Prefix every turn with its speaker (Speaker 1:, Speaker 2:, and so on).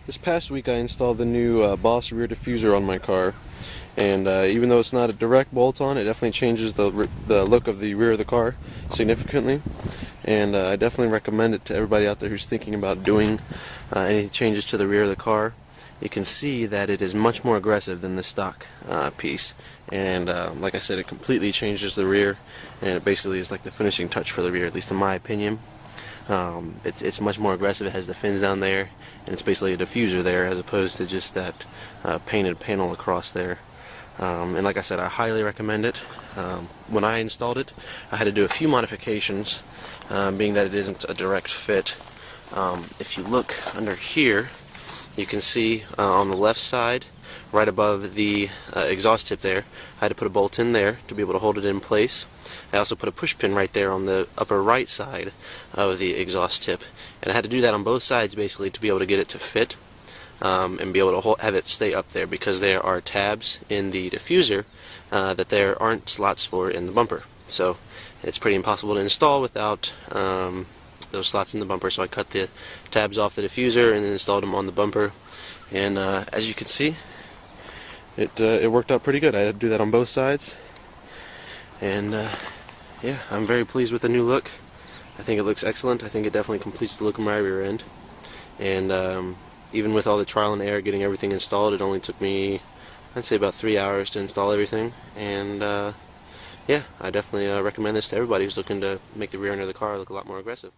Speaker 1: This past week I installed the new Boss rear diffuser on my car, and even though it's not a direct bolt-on, it definitely changes the look of the rear of the car significantly, and I definitely recommend it to everybody out there who's thinking about doing any changes to the rear of the car. You can see that it is much more aggressive than the stock piece, and like I said, it completely changes the rear, and it basically is like the finishing touch for the rear, at least in my opinion. It's much more aggressive. It has the fins down there, and it's basically a diffuser there as opposed to just that painted panel across there. And like I said, I highly recommend it. When I installed it, I had to do a few modifications, being that it isn't a direct fit. If you look under here, you can see on the left side, right above the exhaust tip there, I had to put a bolt in there to be able to hold it in place. I also put a push pin right there on the upper right side of the exhaust tip, and I had to do that on both sides basically to be able to get it to fit and be able to have it stay up there, because there are tabs in the diffuser that there aren't slots for in the bumper. So it's pretty impossible to install without those slots in the bumper, so I cut the tabs off the diffuser and then installed them on the bumper, and as you can see, it worked out pretty good. I had to do that on both sides, and yeah, I'm very pleased with the new look. I think it looks excellent. I think it definitely completes the look of my rear end, and even with all the trial and error getting everything installed, it only took me, I'd say, about 3 hours to install everything, and yeah, I definitely recommend this to everybody who's looking to make the rear end of the car look a lot more aggressive.